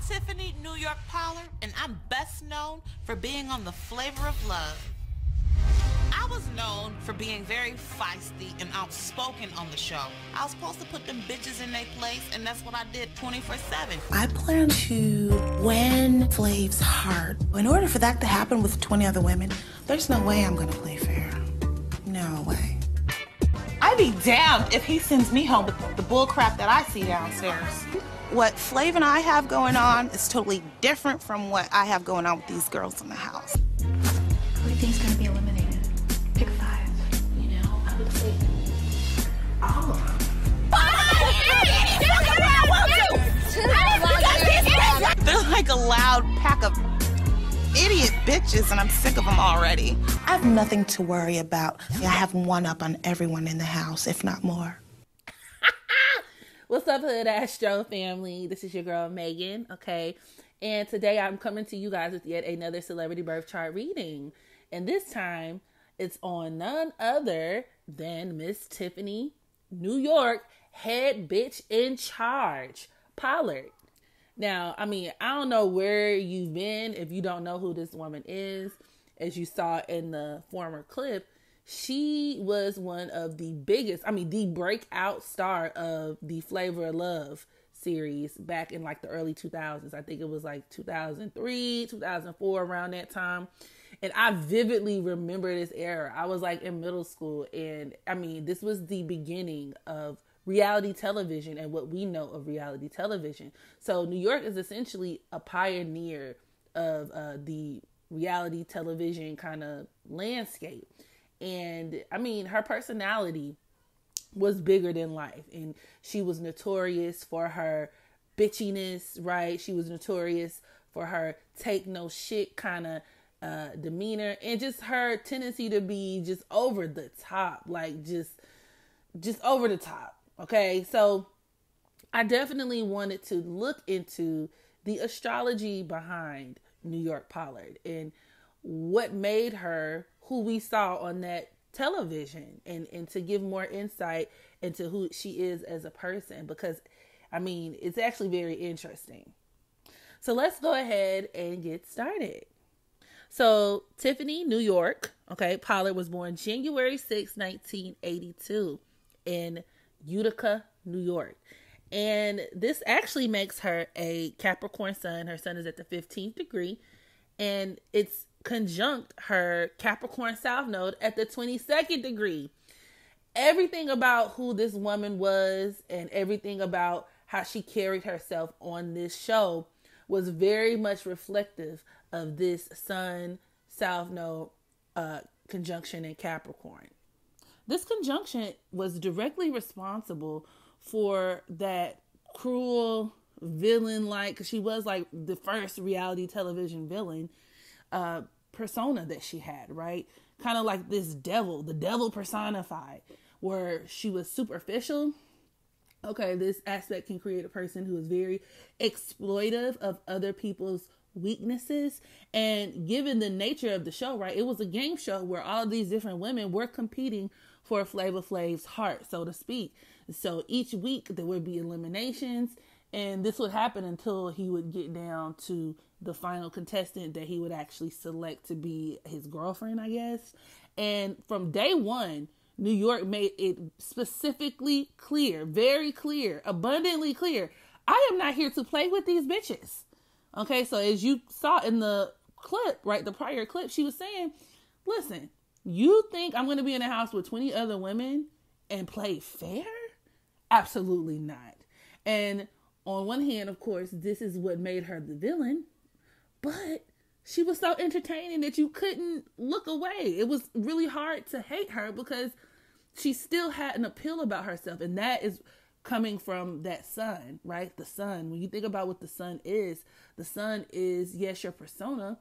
Tiffany, New York Pollard, and I'm best known for being on The Flavor of Love. I was known for being very feisty and outspoken on the show. I was supposed to put them bitches in their place, and that's what I did 24/7. I plan to win Flav's heart. In order for that to happen with 20 other women, there's no way I'm gonna play fair. No way. I'd be damned if he sends me home with the bull crap that I see downstairs. What Flav and I have going on is totally different from what I have going on with these girls in the house. Who do you think's gonna be eliminated? Pick 5. You know, I would say all of them. They're like a loud pack of idiot bitches, and I'm sick of them already. I have nothing to worry about. I have one up on everyone in the house, if not more. What's up, Hood Astro family? This is your girl, Megan, okay? And today I'm coming to you guys with yet another celebrity birth chart reading. And this time, it's on none other than Miss Tiffany, New York, head bitch in charge, Pollard. Now, I mean, I don't know where you've been if you don't know who this woman is. As you saw in the former clip, she was one of the biggest, the breakout star of the Flavor of Love series back in like the early 2000s. I think it was like 2003, 2004, around that time. And I vividly remember this era. I was like in middle school, and this was the beginning of reality television and what we know of reality television. So New York is essentially a pioneer of the reality television kind of landscape. And her personality was bigger than life. And she was notorious for her bitchiness, right? She was notorious for her take no shit kind of demeanor, and just her tendency to be just over the top, like just over the top. Okay. So I definitely wanted to look into the astrology behind New York Pollard and what made her who we saw on that television, and to give more insight into who she is as a person, because it's actually very interesting. So let's go ahead and get started. So Tiffany, New York, okay, Pollard was born January 6, 1982 in Utica, New York. And this actually makes her a Capricorn sun. Her sun is at the 15th degree, and it's conjunct her Capricorn South Node at the 22nd degree. Everything about who this woman was and everything about how she carried herself on this show was very much reflective of this Sun South Node conjunction in Capricorn. This conjunction was directly responsible for that cruel villain, cause she was like the first reality television villain persona that she had, right? Kind of like this devil, the devil personified, where she was superficial. Okay, this aspect can create a person who is very exploitive of other people's weaknesses. And given the nature of the show, right, it was a game show where all of these different women were competing for Flavor Flav's heart, so to speak. So each week there would be eliminations, and this would happen until he would get down to the final contestant that he would actually select to be his girlfriend, I guess. And from day one, New York made it specifically clear, very clear, abundantly clear, I am not here to play with these bitches. Okay, so as you saw in the clip, right, the prior clip, she was saying, listen, you think I'm going to be in a house with 20 other women and play fair? Absolutely not. And on one hand, of course, this is what made her the villain, but she was so entertaining that you couldn't look away. It was really hard to hate her because she still had an appeal about herself. And that is coming from that sun, right? The sun. When you think about what the sun is, yes, your persona,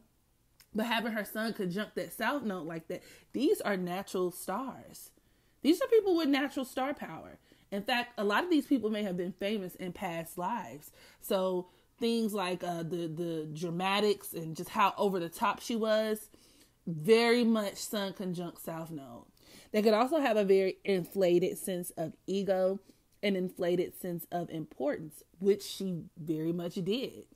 but having her sun conjunct that south node like that, these are natural stars. These are people with natural star power. In fact, a lot of these people may have been famous in past lives. So things like the dramatics and just how over the top she was, very much sun conjunct south node. They could also have a very inflated sense of ego, an inflated sense of importance, which she very much did.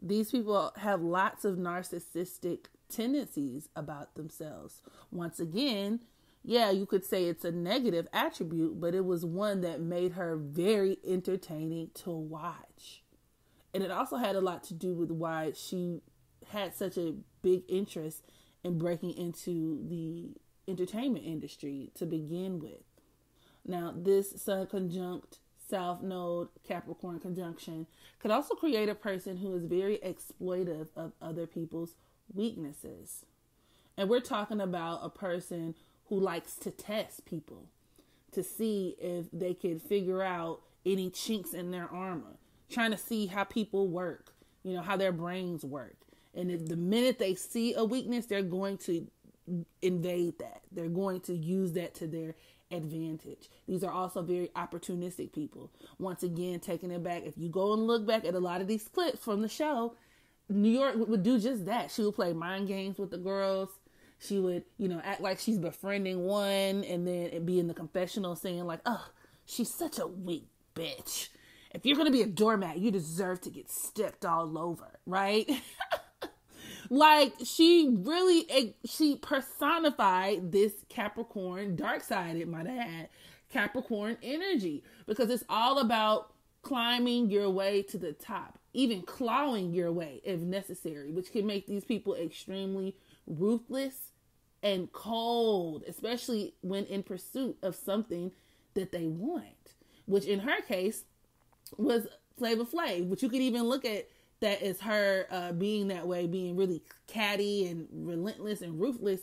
These people have lots of narcissistic tendencies about themselves. Once again, yeah, you could say it's a negative attribute, but it was one that made her very entertaining to watch. And it also had a lot to do with why she had such a big interest in breaking into the entertainment industry to begin with. Now, this Sun conjunct South Node Capricorn conjunction could also create a person who is very exploitive of other people's weaknesses. And we're talking about a person who likes to test people to see if they can figure out any chinks in their armor, trying to see how people work, how their brains work. And if the minute they see a weakness, they're going to invade that. They're going to use that to their advantage. These are also very opportunistic people. Once again, taking it back, if you go and look back at a lot of these clips from the show, New York would do just that. She would play mind games with the girls. She would, act like she's befriending one and then be in the confessional saying like, oh, she's such a weak bitch. If you're going to be a doormat, you deserve to get stepped all over, right? Like, she personified this Capricorn, dark-sided, might add, Capricorn energy. Because it's all about climbing your way to the top. Even clawing your way, if necessary. Which can make these people extremely ruthless and cold. Especially when in pursuit of something that they want. Which, in her case, was Flavor Flav. Which you could even look at that is her being that way, being really catty and relentless and ruthless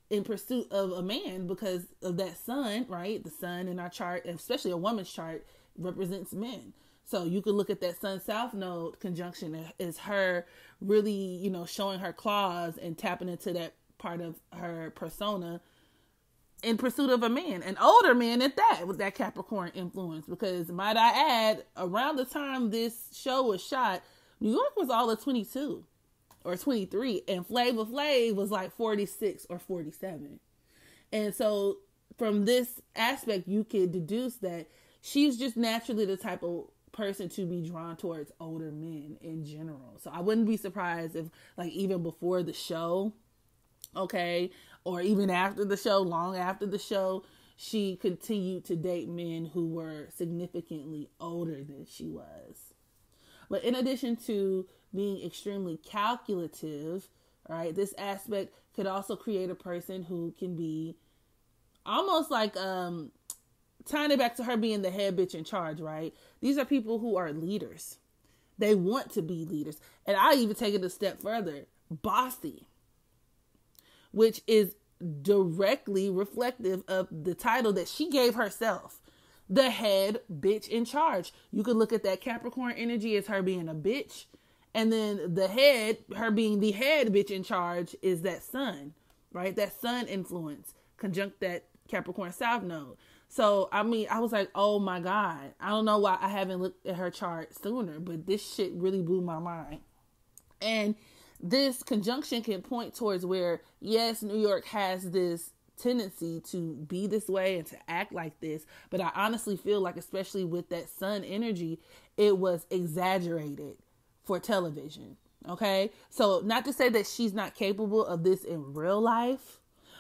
in pursuit of a man because of that sun, right? The sun in our chart, especially a woman's chart, represents men. So you could look at that Sun-South node conjunction as her really, showing her claws and tapping into that part of her persona in pursuit of a man, an older man at that, with that Capricorn influence. Because might I add, around the time this show was shot, New York was all of 22 or 23, and Flavor Flav was like 46 or 47. And so from this aspect, you could deduce that she's just naturally the type of person to be drawn towards older men in general. So I wouldn't be surprised if, like, even before the show, okay, or even after the show, long after the show, she continued to date men who were significantly older than she was. But in addition to being extremely calculative, right, this aspect could also create a person who can be almost like, tying it back to her being the head bitch in charge, right? These are people who are leaders. They want to be leaders. And I even take it a step further, bossy, which is directly reflective of the title that she gave herself. The head bitch in charge. You could look at that Capricorn energy as her being a bitch. And then the head, her being the head bitch in charge, is that sun, right? That sun influence, conjunct that Capricorn South node. So, I was like, oh my God. I don't know why I haven't looked at her chart sooner, but this shit really blew my mind. And this conjunction can point towards where, yes, New York has this tendency to be this way and to act like this, but I honestly feel like, especially with that sun energy, it was exaggerated for television. Okay, so not to say that she's not capable of this in real life,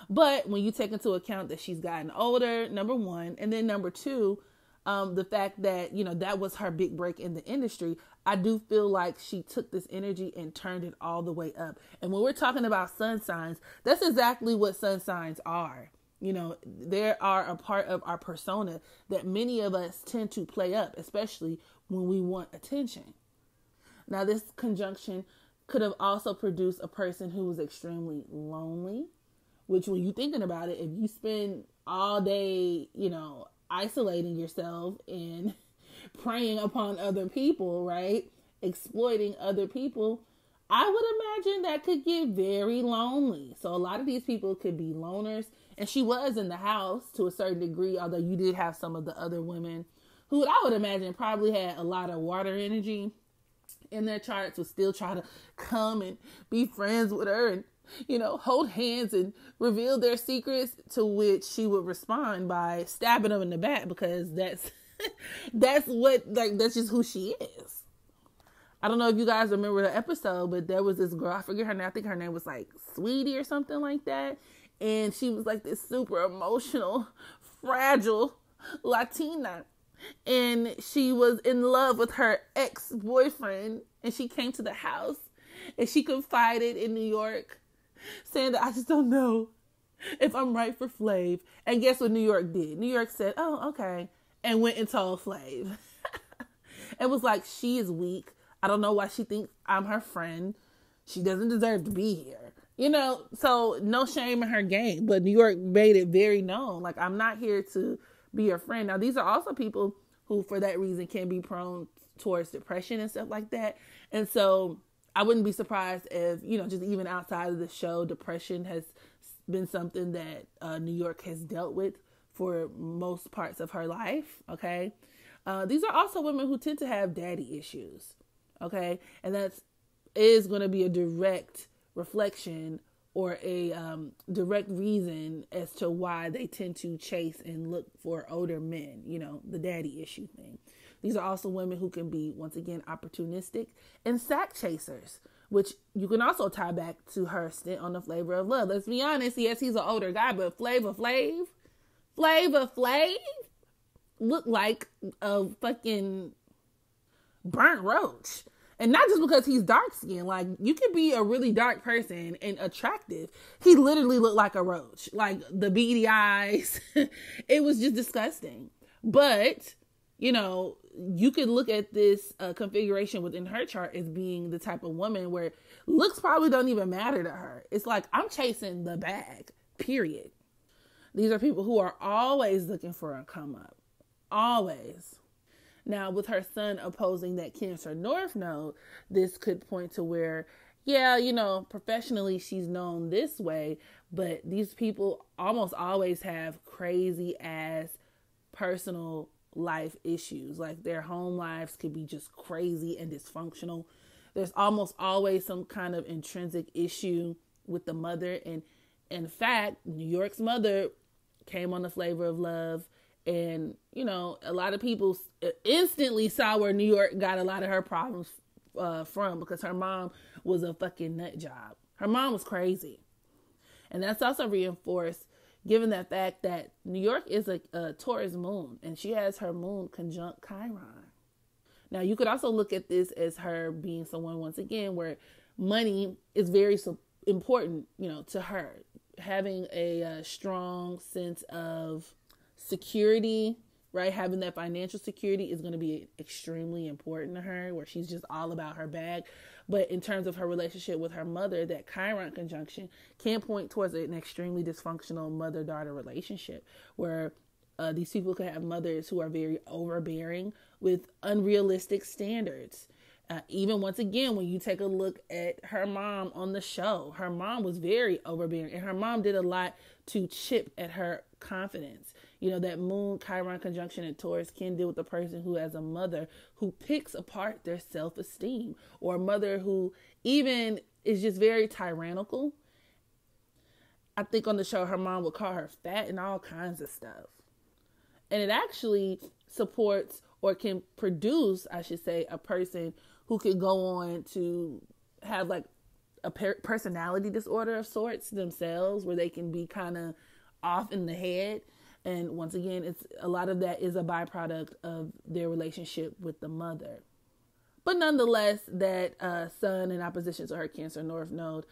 but when you take into account that she's gotten older, number one, and then number two, the fact that, that was her big break in the industry, I do feel like she took this energy and turned it all the way up. And when we're talking about sun signs, that's exactly what sun signs are. They are a part of our persona that many of us tend to play up, especially when we want attention. Now, this conjunction could have also produced a person who was extremely lonely, which, when you're thinking about it, if you spend all day, isolating yourself and preying upon other people, right? Exploiting other people, I would imagine that could get very lonely. So a lot of these people could be loners. And she was in the house to a certain degree, although you did have some of the other women who I would imagine probably had a lot of water energy in their charts, would still try to come and be friends with her and, hold hands and reveal their secrets, to which she would respond by stabbing them in the back, because that's just who she is. I don't know if you guys remember the episode, but there was this girl, I forget her name, I think her name was like Sweetie or something like that. And she was like this super emotional, fragile Latina. And she was in love with her ex-boyfriend. And she came to the house and she confided in New York, saying that I just don't know if I'm right for Flav. And guess what New York did? New York said, oh, okay. And went and told Flav. It was like, she is weak. I don't know why she thinks I'm her friend. She doesn't deserve to be here. You know, so no shame in her game. But New York made it very known. Like, I'm not here to be your friend. Now, these are also people who, for that reason, can be prone towards depression and stuff like that. And so I wouldn't be surprised if, you know, just even outside of the show, depression has been something that New York has dealt with for most parts of her life. Okay. These are also women who tend to have daddy issues. Okay. And that is going to be a direct reflection or a direct reason as to why they tend to chase and look for older men, you know, the daddy issue thing. These are also women who can be, once again, opportunistic and sack chasers, which you can also tie back to her stint on The Flavor of Love. Let's be honest. Yes, he's an older guy, but Flavor Flav looked like a fucking burnt roach. And not just because he's dark skinned. Like, you could be a really dark person and attractive. He literally looked like a roach. Like, the beady eyes. It was just disgusting. But, you know, you could look at this configuration within her chart as being the type of woman where looks probably don't even matter to her. It's like, I'm chasing the bag, period. These are people who are always looking for a come up. Always. Now, with her sun opposing that Cancer North node, this could point to where, yeah, you know, professionally she's known this way, but these people almost always have crazy ass personal life issues. Like, their home lives could be just crazy and dysfunctional. There's almost always some kind of intrinsic issue with the mother. And in fact, New York's mother came on The Flavor of Love. And, you know, a lot of people instantly saw where New York got a lot of her problems from, because her mom was a fucking nut job. Her mom was crazy. And that's also reinforced given that fact that New York is a Taurus moon, and she has her moon conjunct Chiron. Now, you could also look at this as her being someone, once again, where money is very important, you know, to her. Having a strong sense of security, right? Having that financial security is going to be extremely important to her, where she's just all about her bag. But in terms of her relationship with her mother, that Chiron conjunction can point towards an extremely dysfunctional mother-daughter relationship, where these people can have mothers who are very overbearing with unrealistic standards. Even once again, when you take a look at her mom on the show, her mom was very overbearing, and her mom did a lot to chip at her confidence. You know, that moon Chiron conjunction in Taurus can deal with a person who has a mother who picks apart their self-esteem, or a mother who even is just very tyrannical. I think on the show, her mom would call her fat and all kinds of stuff. And it actually supports, or can produce, I should say, a person who could go on to have like a personality disorder of sorts themselves, where they can be kind of off in the head. And once again, it's a lot of that is a byproduct of their relationship with the mother. But nonetheless, that sun in opposition to her Cancer North node,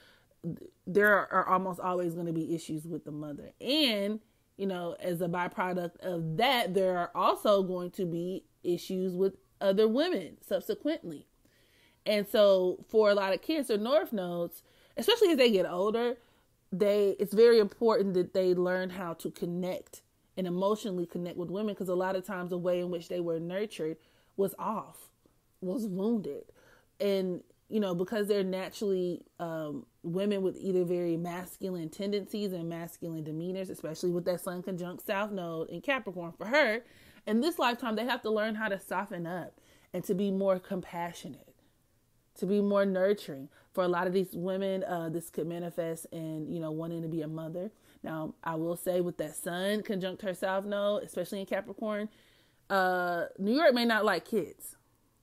there are almost always going to be issues with the mother. And, you know, as a byproduct of that, there are also going to be issues with other women subsequently. And so for a lot of Cancer North nodes, especially as they get older, it's very important that they learn how to connect and emotionally connect with women, because a lot of times the way in which they were nurtured was off, was wounded. And, you know, because they're naturally women with either very masculine tendencies and masculine demeanors, especially with that sun conjunct South node in Capricorn for her, in this lifetime, they have to learn how to soften up and to be more compassionate, to be more nurturing. For a lot of these women, this could manifest in, you know, wanting to be a mother. Now, I will say with that sun conjunct her South node, especially in Capricorn, New York may not like kids,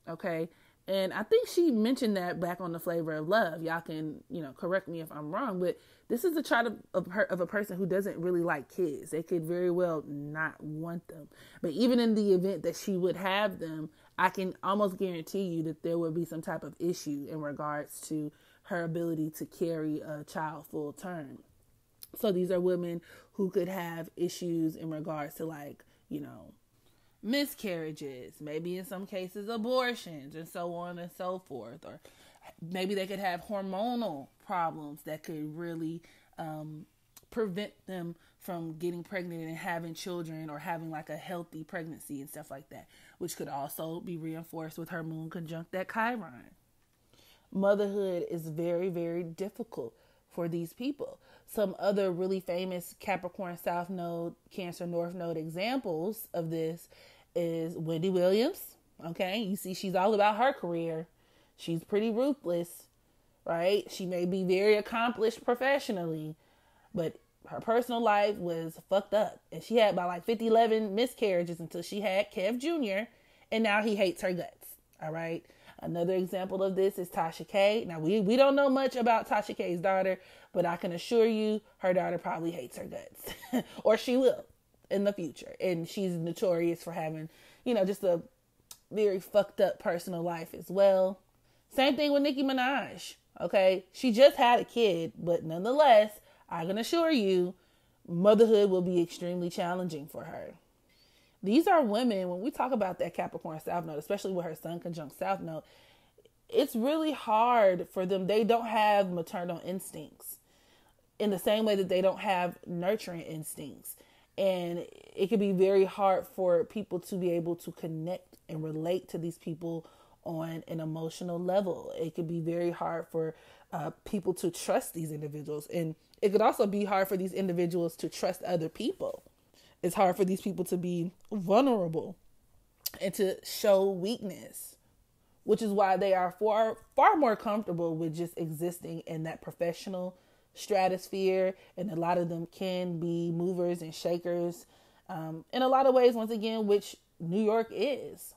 okay? And I think she mentioned that back on the Flavor of Love. Y'all can, correct me if I'm wrong, but this is a chart of a person who doesn't really like kids. They could very well not want them. But even in the event that she would have them, I can almost guarantee you that there would be some type of issue in regards to her ability to carry a child full term. So these are women who could have issues in regards to miscarriages, maybe in some cases abortions, and so on and so forth. Or maybe they could have hormonal problems that could really prevent them from getting pregnant and having children, or having like a healthy pregnancy and stuff like that, which could also be reinforced with her moon conjunct that Chiron. Motherhood is very, very difficult for these people. Some other really famous Capricorn South Node, Cancer North Node examples of this is Wendy Williams. Okay, you see, she's all about her career. She's pretty ruthless, right? She may be very accomplished professionally, but her personal life was fucked up. And she had about 11 miscarriages until she had Kev Jr., and now he hates her guts. All right. Another example of this is Tasha K. Now, we don't know much about Tasha K's daughter, but I can assure you her daughter probably hates her guts. Or she will in the future. And she's notorious for having, just a very fucked up personal life as well. Same thing with Nicki Minaj. Okay? She just had a kid, but nonetheless, I can assure you motherhood will be extremely challenging for her. These are women, when we talk about that Capricorn South Node, especially with her Sun conjunct South Node, it's really hard for them. They don't have maternal instincts in the same way that they don't have nurturing instincts. And it can be very hard for people to be able to connect and relate to these people on an emotional level. It could be very hard for people to trust these individuals. And it could also be hard for these individuals to trust other people. It's hard for these people to be vulnerable and to show weakness, which is why they are far more comfortable with just existing in that professional stratosphere. And a lot of them can be movers and shakers in a lot of ways, once again, which New York is.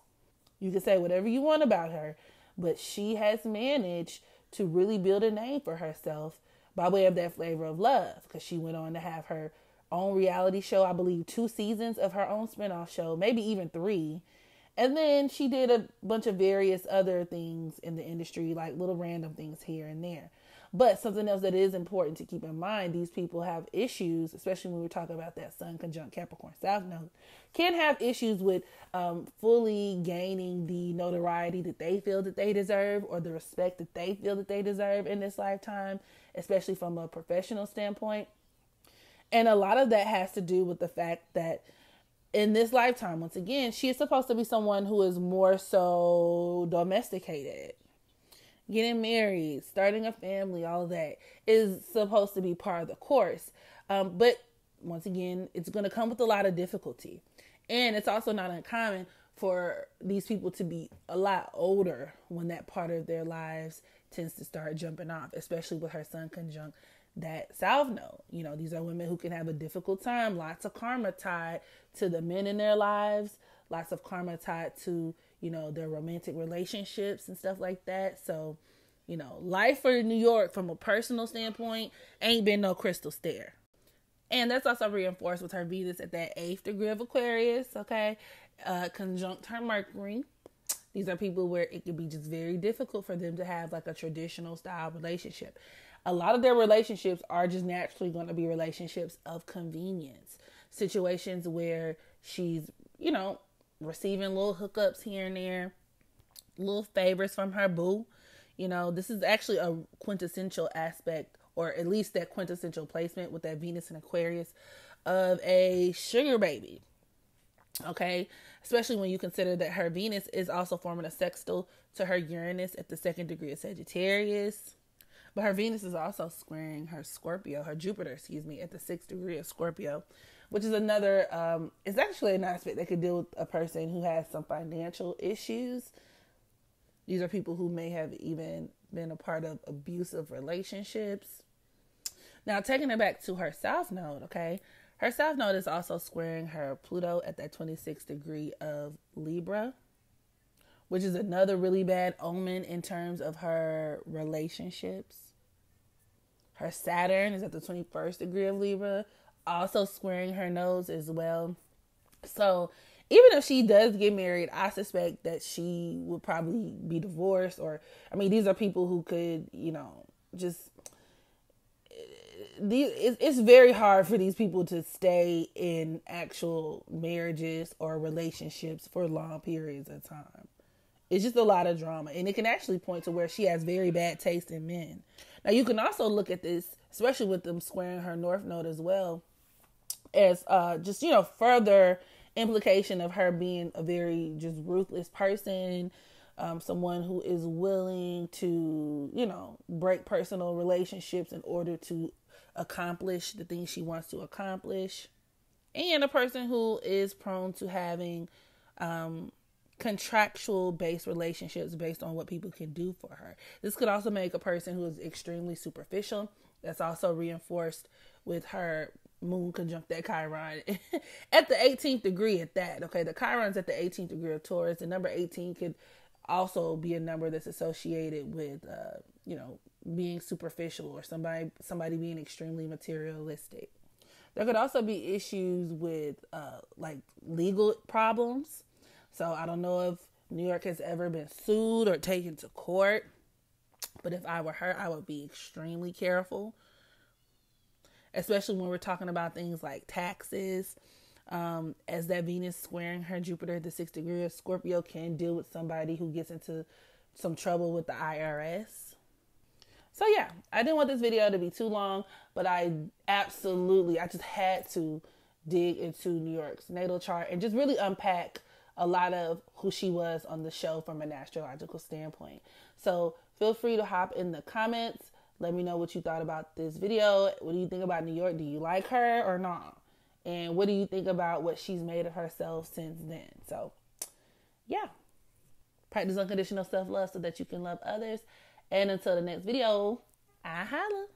You can say whatever you want about her, but she has managed to really build a name for herself by way of that Flavor of Love, because she went on to have her own reality show, I believe 2 seasons of her own spinoff show, maybe even 3. And then she did a bunch of various other things in the industry, like little random things here and there. But something else that is important to keep in mind, these people have issues, especially when we're talking about that Sun conjunct Capricorn South Node, can have issues with fully gaining the notoriety that they feel that they deserve, or the respect that they feel that they deserve in this lifetime, especially from a professional standpoint. And a lot of that has to do with the fact that in this lifetime, once again, she is supposed to be someone who is more so domesticated. Getting married, starting a family, all of that is supposed to be part of the course. But once again, it's going to come with a lot of difficulty. And it's also not uncommon for these people to be a lot older when that part of their lives tends to start jumping off, especially with her Sun conjunct that South Node. These are women who can have a difficult time, lots of karma tied to the men in their lives, lots of karma tied to, their romantic relationships and stuff like that. So, life for New York from a personal standpoint ain't been no crystal stair. And that's also reinforced with her Venus at that 8th degree of Aquarius, okay? Conjunct her Mercury. These are people where it could be just very difficult for them to have like a traditional style relationship. A lot of their relationships are just naturally going to be relationships of convenience. Situations where she's, receiving little hookups here and there, little favors from her boo. This is actually a quintessential aspect, or at least that quintessential placement with that Venus and Aquarius of a sugar baby. Okay, especially when you consider that her Venus is also forming a sextile to her Uranus at the 2nd degree of Sagittarius. But her Venus is also squaring her Jupiter, at the 6th degree of Scorpio, which is another, it's actually an aspect that could deal with a person who has some financial issues. These are people who may have even been a part of abusive relationships. Now, taking it back to her South Node, okay? Her South Node is also squaring her Pluto at that 26th degree of Libra, which is another really bad omen in terms of her relationships. Her Saturn is at the 21st degree of Libra, also squaring her nose as well. So even if she does get married, I suspect that she would probably be divorced. Or, I mean, these are people who could, just... It's very hard for these people to stay in actual marriages or relationships for long periods of time. It's just a lot of drama. And it can actually point to where she has very bad taste in men. Now, you can also look at this, especially with them squaring her North Node as well, as just, further implication of her being a very just ruthless person, someone who is willing to, break personal relationships in order to accomplish the things she wants to accomplish, and a person who is prone to having contractual based relationships based on what people can do for her. This could also make a person who is extremely superficial. That's also reinforced with her moon conjunct that Chiron at the 18th degree at that. Okay, the Chiron's at the 18th degree of Taurus. The number 18 could also be a number that's associated with, being superficial, or somebody being extremely materialistic. There could also be issues with, legal problems. So I don't know if New York has ever been sued or taken to court, but if I were her, I would be extremely careful, especially when we're talking about things like taxes. As that Venus squaring her Jupiter at the 6th degree of Scorpio can deal with somebody who gets into some trouble with the IRS. So yeah, I didn't want this video to be too long, but I just had to dig into New York's natal chart and just really unpack a lot of who she was on the show from an astrological standpoint. So feel free to hop in the comments. Let me know what you thought about this video. What do you think about New York? Do you like her or not? And what do you think about what she's made of herself since then? So, yeah. Practice unconditional self-love so that you can love others. And until the next video, I holla.